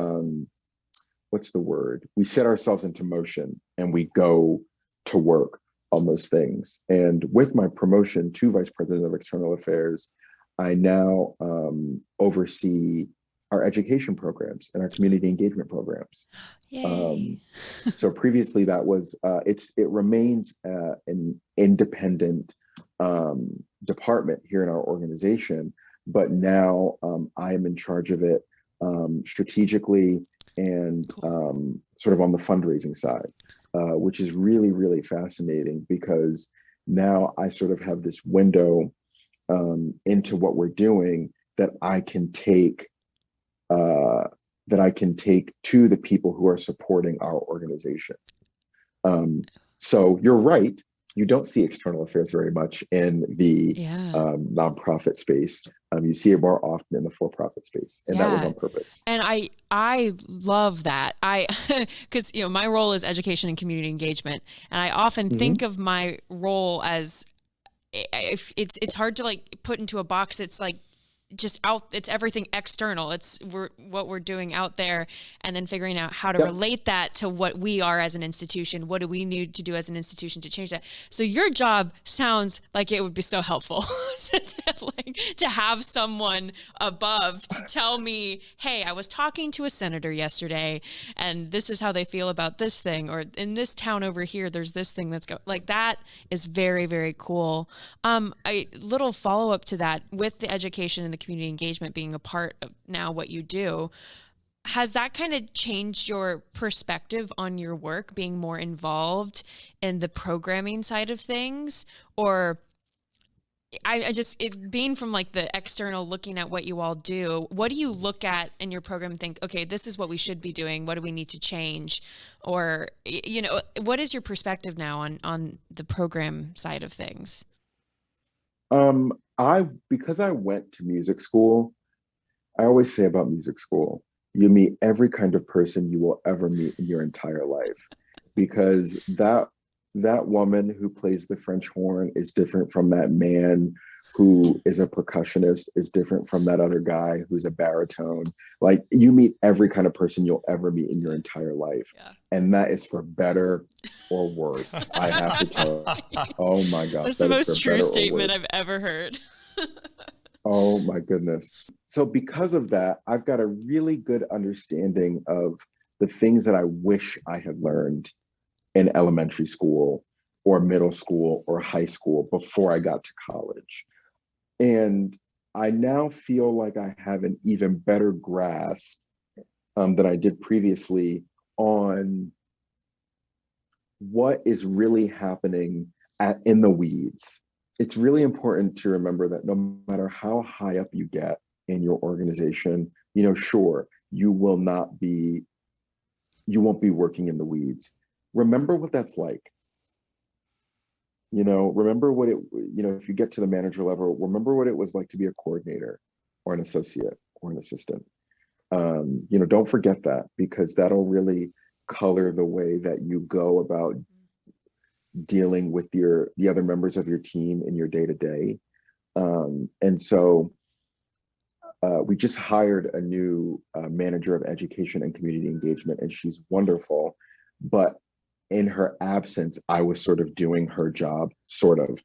what's the word? We set ourselves into motion and we go to work on those things. And with my promotion to Vice President of External Affairs, I now oversee our education programs and our community engagement programs. So previously that was, it remains an independent department here in our organization, but now I am in charge of it strategically and sort of on the fundraising side, which is really, really fascinating, because now I sort of have this window into what we're doing that I can take to the people who are supporting our organization. So you're right. You don't see external affairs very much in the nonprofit space. You see it more often in the for-profit space, and that was on purpose. And I love that. Because my role is education and community engagement, and I often think of my role as, if it's hard to like put into a box. It's like just out, it's everything external. What we're doing out there, and then figuring out how to relate that to what we are as an institution. What do we need to do as an institution to change that? So your job sounds like it would be so helpful to have someone above to tell me, hey, I was talking to a senator yesterday and this is how they feel about this thing, or in this town over here, there's this thing that's going, like, that is very, very cool. A little follow up to that, with the education and the community engagement being a part of now what you do, has that kind of changed your perspective on your work, being more involved in the programming side of things? Or being from like the external, looking at what you all do, what do you look at in your program and think, okay, this is what we should be doing, what do we need to change? Or, what is your perspective now on the program side of things? Because I went to music school, I always say about music school, you meet every kind of person you will ever meet in your entire life. Because that woman who plays the French horn is different from that man who is a percussionist, is different from that other guy who's a baritone. Like you meet every kind of person you'll ever meet in your entire life. Yeah. And that is for better or worse. I have to tell you. Oh my gosh. That's the that is most for true better or statement worse. I've ever heard. Oh my goodness. So because of that, I've got a really good understanding of the things that I wish I had learned in elementary school or middle school or high school before I got to college. And I now feel like I have an even better grasp than I did previously on what is really happening in the weeds. It's really important to remember that no matter how high up you get in your organization, sure, you won't be working in the weeds. Remember what that's like. Remember what if you get to the manager level, remember what it was like to be a coordinator or an associate or an assistant. Don't forget that, because that'll really color the way that you go about dealing with the other members of your team in your day-to-day. And so we just hired a new manager of education and community engagement, and she's wonderful. But in her absence, I was sort of doing her job, sort of.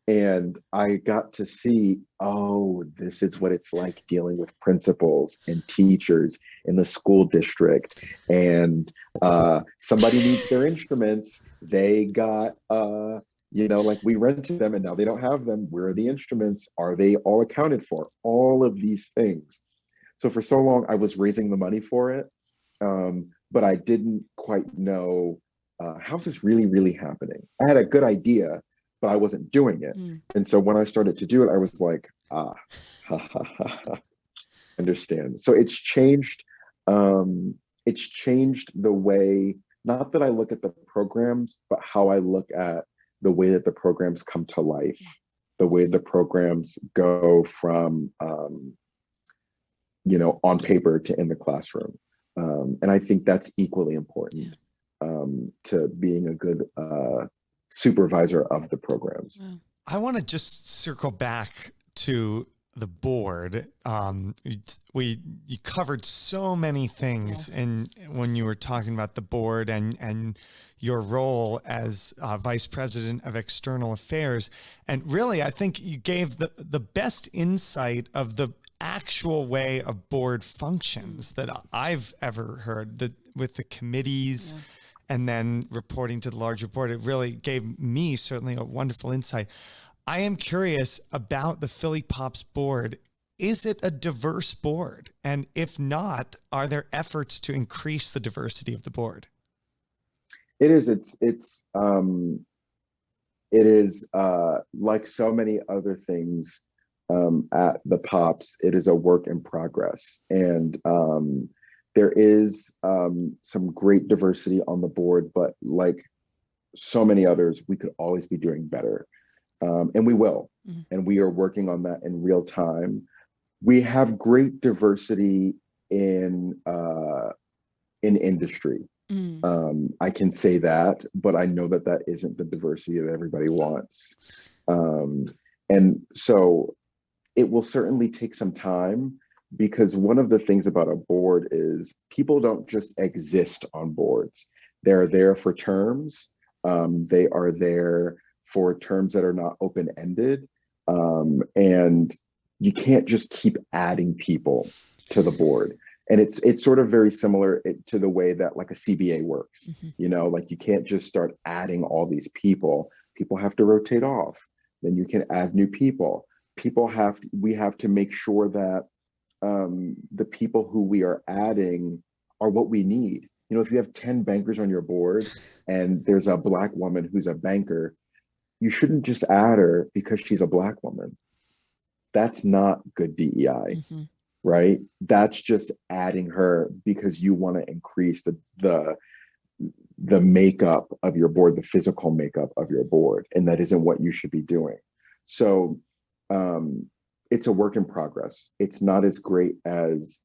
And I got to see, oh, this is what it's like dealing with principals and teachers in the school district. And somebody needs their instruments. They got, like we rented them and now they don't have them. Where are the instruments? Are they all accounted for? All of these things. So for so long, I was raising the money for it. But I didn't quite know, how's this really, really happening? I had a good idea, but I wasn't doing it. And so when I started to do it, I was like, understand. So it's changed the way, not that I look at the programs, but how I look at the way that the programs come to life, the way the programs go from, on paper to in the classroom. And I think that's equally important to being a good supervisor of the programs. Wow. I want to just circle back to the board. You covered so many things, and when you were talking about the board and your role as vice president of external affairs, and really, I think you gave the best insight of the actual way a board functions that I've ever heard. With the committees. And then reporting to the larger board, it really gave me certainly a wonderful insight. I am curious about the Philly Pops board. Is it a diverse board? And if not, are there efforts to increase the diversity of the board? It is. It is like so many other things at the Pops. It is a work in progress, and there is some great diversity on the board, but like so many others, we could always be doing better. And we will. And we are working on that in real time. We have great diversity in industry. I can say that, but I know that isn't the diversity that everybody wants. And so it will certainly take some time, because one of the things about a board is people don't just exist on boards. They're there for terms. They are there for terms that are not open-ended. And you can't just keep adding people to the board. And it's sort of very similar to the way that like a CBA works. Like you can't just start adding all these people. People have to rotate off. Then you can add new people. We have to make sure that the people who we are adding are what we need. If you have 10 bankers on your board and there's a Black woman who's a banker, you shouldn't just add her because she's a Black woman. That's not good DEI, right? That's just adding her because you want to increase the the makeup of your board, the physical makeup of your board, and that isn't what you should be doing. So it's a work in progress. It's not as great as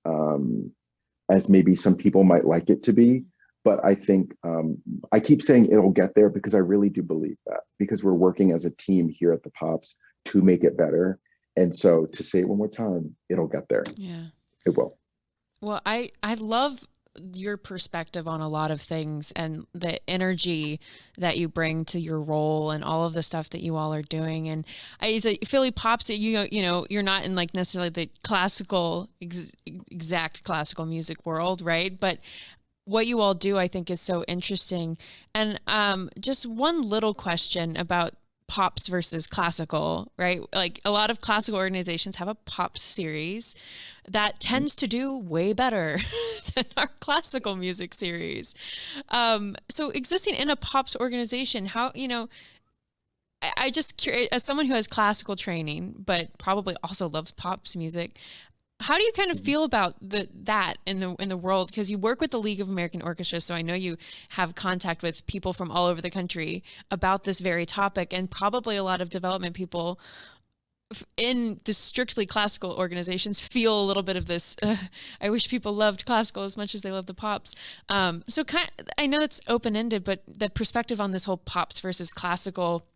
maybe some people might like it to be, but I think I keep saying it'll get there because I really do believe that, because we're working as a team here at the Pops to make it better. And so to say it one more time, it'll get there. Yeah, it will. Well, I love your perspective on a lot of things and the energy that you bring to your role and all of the stuff that you all are doing. And as a Philly Pops, you know, you're not in like necessarily the classical, exact classical music world, right? But what you all do, I think, is so interesting. And just one little question about pops versus classical, right? Like a lot of classical organizations have a pops series that tends to do way better than our classical music series. So existing in a pops organization, how, you know, I just curious, as someone who has classical training, but probably also loves pops music, how do you kind of feel about that in the world? Because you work with the League of American Orchestras, so I know you have contact with people from all over the country about this very topic, and probably a lot of development people in the strictly classical organizations feel a little bit of this. I wish people loved classical as much as they love the pops. So I know it's open ended, but the perspective on this whole pops versus classical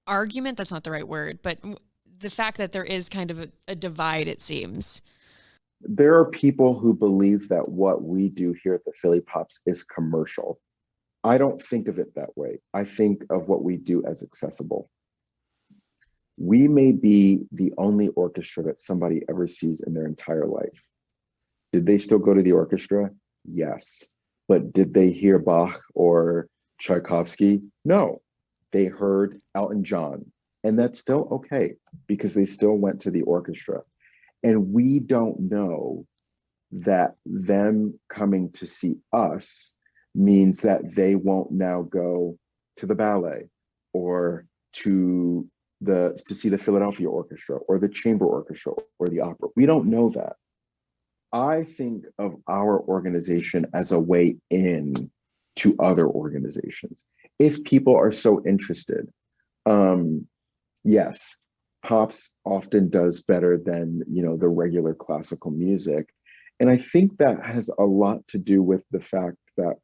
argument—that's not the right word, but the fact that there is kind of a divide, it seems. There are people who believe that what we do here at the Philly Pops is commercial. I don't think of it that way. I think of what we do as accessible. We may be the only orchestra that somebody ever sees in their entire life. Did they still go to the orchestra? Yes. But did they hear Bach or Tchaikovsky? No. They heard Elton John. And that's still okay because they still went to the orchestra. And we don't know that them coming to see us means that they won't now go to the ballet or to see the Philadelphia Orchestra or the Chamber Orchestra or the opera. We don't know that. I think of our organization as a way in to other organizations. If people are so interested, yes, pops often does better than, you know, the regular classical music. And I think that has a lot to do with the fact that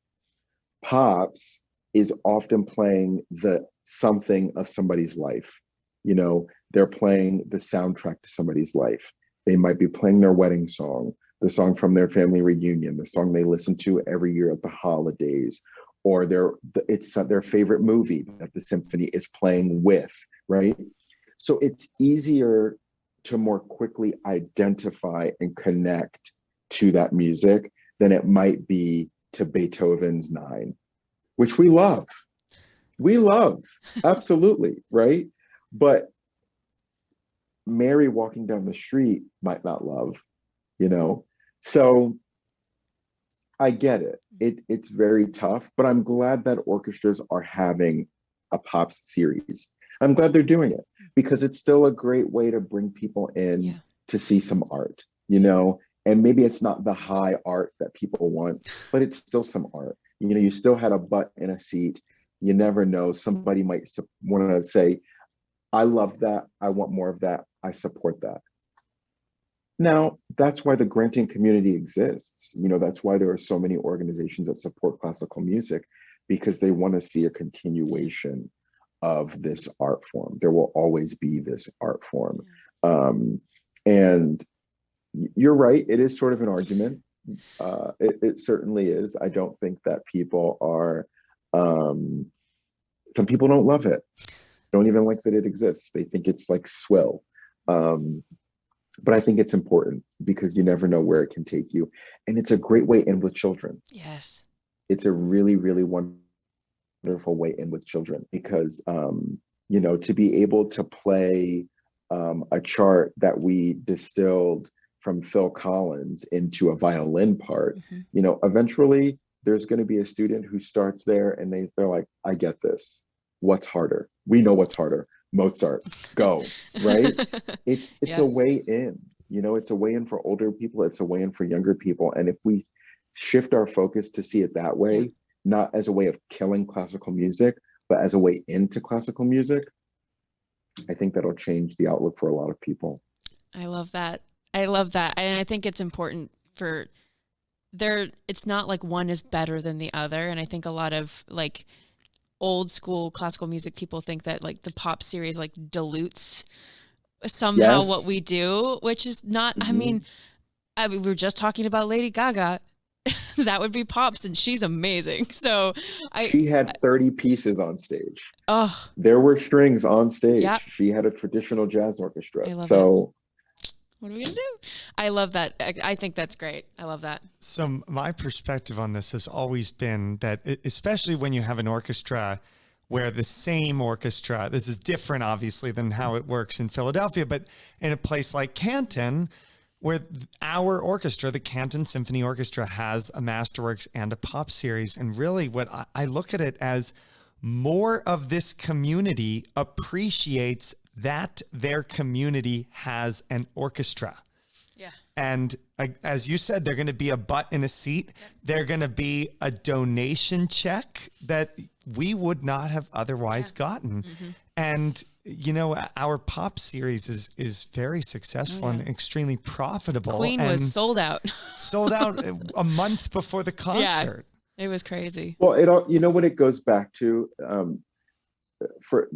pops is often playing the something of somebody's life. You know, they're playing the soundtrack to somebody's life. They might be playing their wedding song, the song from their family reunion, the song they listen to every year at the holidays, or it's their favorite movie that the symphony is playing with, right? So it's easier to more quickly identify and connect to that music than it might be to Beethoven's Nine, which we love. We love, absolutely, right? But Mary walking down the street might not love, you know? So I get it. It's very tough, but I'm glad that orchestras are having a pops series. I'm glad they're doing it because it's still a great way to bring people in to see some art, you know, and maybe it's not the high art that people want, but it's still some art. You know, you still had a butt in a seat. You never know. Somebody might want to say, I love that. I want more of that. I support that. Now, that's why the granting community exists. You know, that's why there are so many organizations that support classical music, because they want to see a continuation of this art form. There will always be this art form. And you're right, it is sort of an argument. It certainly is. I don't think that people are, some people don't love it, don't even like that it exists. They think it's like swill. But I think it's important because you never know where it can take you. And it's a great way in with children. Yes. It's a really, really wonderful way in with children because, you know, to be able to play a chart that we distilled from Phil Collins into a violin part, you know, eventually there's going to be a student who starts there and they're like, I get this. What's harder? We know what's harder. Mozart, go, right? It's a way in, you know, it's a way in for older people. It's a way in for younger people. And if we shift our focus to see it that way, not as a way of killing classical music, but as a way into classical music, I think that'll change the outlook for a lot of people. I love that. I love that. And I think it's important for it's not like one is better than the other. And I think a lot of like old school classical music people think that like the pop series like dilutes somehow what we do, which is not, I mean, we were just talking about Lady Gaga. That would be pops, and she's amazing. So she had 30 pieces on stage. Oh, there were strings on stage. Yep. She had a traditional jazz orchestra. What are we gonna do? I love that. I think that's great. I love that. So my perspective on this has always been that, especially when you have an orchestra where the same orchestra, this is different obviously than how it works in Philadelphia, but in a place like Canton, where our orchestra, the Canton Symphony Orchestra, has a masterworks and a pop series. And really what I look at it as, more of this community appreciates that their community has an orchestra. Yeah. And as you said, they're going to be a butt in a seat. Yep. They're going to be a donation check that we would not have otherwise gotten. Mm-hmm. And, you know, our pop series is very successful and extremely profitable. Queen was sold out. Sold out a month before the concert. Yeah, it was crazy. Well, it all, you know what it goes back to, for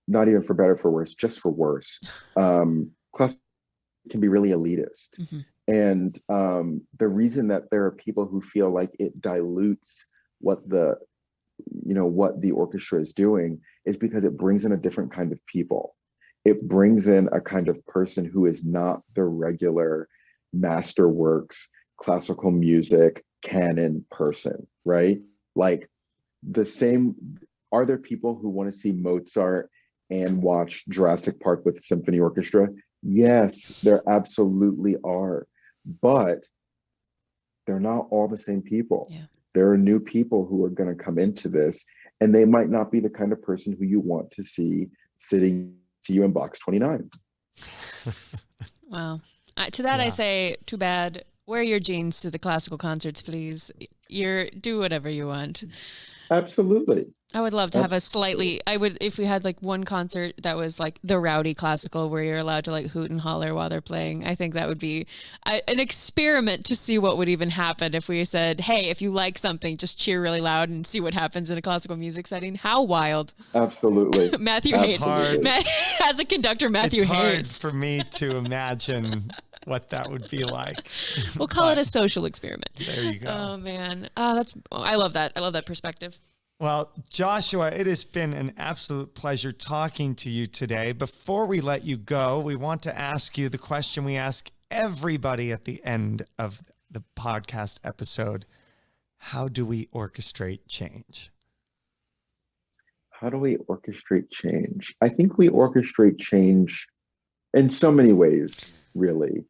not even for better, for worse, just for worse. Class can be really elitist. Mm-hmm. And the reason that there are people who feel like it dilutes what the orchestra is doing is because it brings in a different kind of people. It brings in a kind of person who is not the regular masterworks, classical music, canon person, right? Like are there people who want to see Mozart and watch Jurassic Park with the symphony orchestra? Yes, there absolutely are. But they're not all the same people. Yeah. There are new people who are going to come into this, and they might not be the kind of person who you want to see sitting to you in box 29. Wow. To that, I say, too bad. Wear your jeans to the classical concerts, please. Do whatever you want. Absolutely. I would love to have if we had like one concert that was like the rowdy classical where you're allowed to like hoot and holler while they're playing. I think that would be an experiment to see what would even happen if we said, hey, if you like something, just cheer really loud and see what happens in a classical music setting. How wild. Absolutely. Matthew hates. As a conductor, Matthew hates. It's hard for me to imagine what that would be like. We'll call it a social experiment. There you go. Oh man. I love that. I love that perspective. Well, Joshua, it has been an absolute pleasure talking to you today. Before we let you go, we want to ask you the question we ask everybody at the end of the podcast episode. How do we orchestrate change? How do we orchestrate change? I think we orchestrate change in so many ways, really.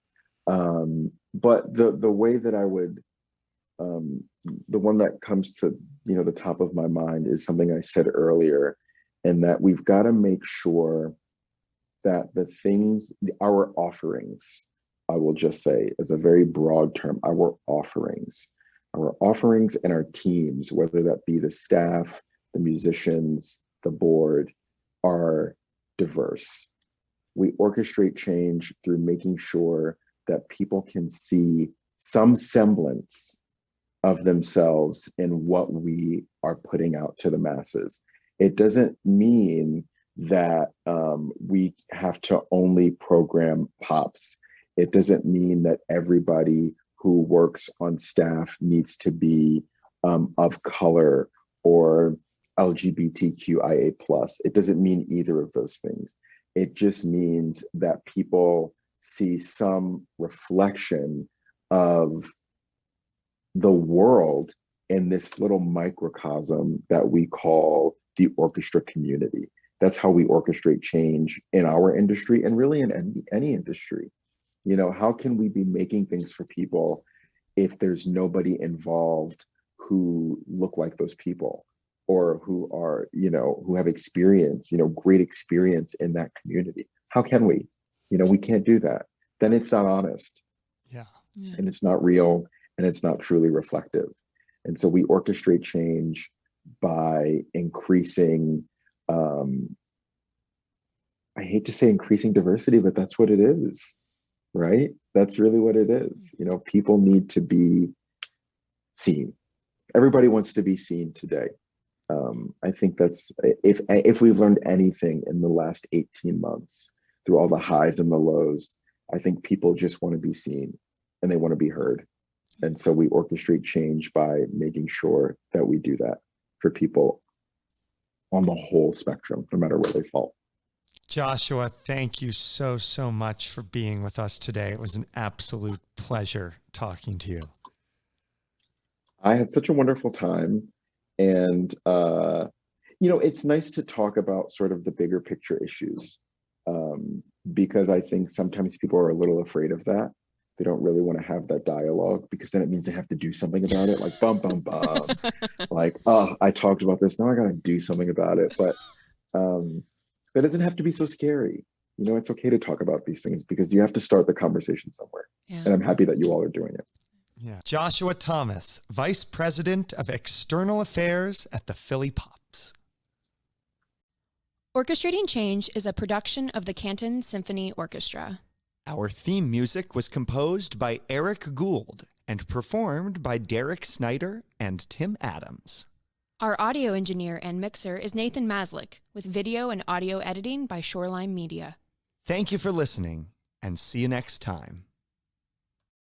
But the way that I would, the one that comes to the top of my mind is something I said earlier, and that we've got to make sure that our offerings, I will just say as a very broad term, our offerings and our teams, whether that be the staff, the musicians, the board, are diverse. We orchestrate change through making sure that people can see some semblance of themselves in what we are putting out to the masses. It doesn't mean that we have to only program pops. It doesn't mean that everybody who works on staff needs to be of color or LGBTQIA+. It doesn't mean either of those things. It just means that people see some reflection of the world in this little microcosm that we call the orchestra community. That's how we orchestrate change in our industry and really in any industry. How can we be making things for people if there's nobody involved who look like those people or who are, who have experience, great experience in that community? How can we? We can't do that. Then it's not honest. Yeah. And it's not real. And it's not truly reflective. And so we orchestrate change by increasing, I hate to say increasing diversity, but that's what it is, right? That's really what it is. You know, people need to be seen. Everybody wants to be seen today. I think that's, if we've learned anything in the last 18 months through all the highs and the lows, I think people just want to be seen and they want to be heard. And so we orchestrate change by making sure that we do that for people on the whole spectrum, no matter where they fall. Joshua, thank you so, so much for being with us today. It was an absolute pleasure talking to you. I had such a wonderful time. And, it's nice to talk about sort of the bigger picture issues, because I think sometimes people are a little afraid of that. They don't really want to have that dialogue because then it means they have to do something about it. Like, bum, bum, bum. Like, oh, I talked about this. Now I got to do something about it. But that doesn't have to be so scary. It's okay to talk about these things because you have to start the conversation somewhere. Yeah. And I'm happy that you all are doing it. Yeah. Joshua Thomas, Vice President of External Affairs at the Philly Pops. Orchestrating Change is a production of the Canton Symphony Orchestra. Our theme music was composed by Eric Gould and performed by Derek Snyder and Tim Adams. Our audio engineer and mixer is Nathan Maslick, with video and audio editing by Shoreline Media. Thank you for listening, and see you next time.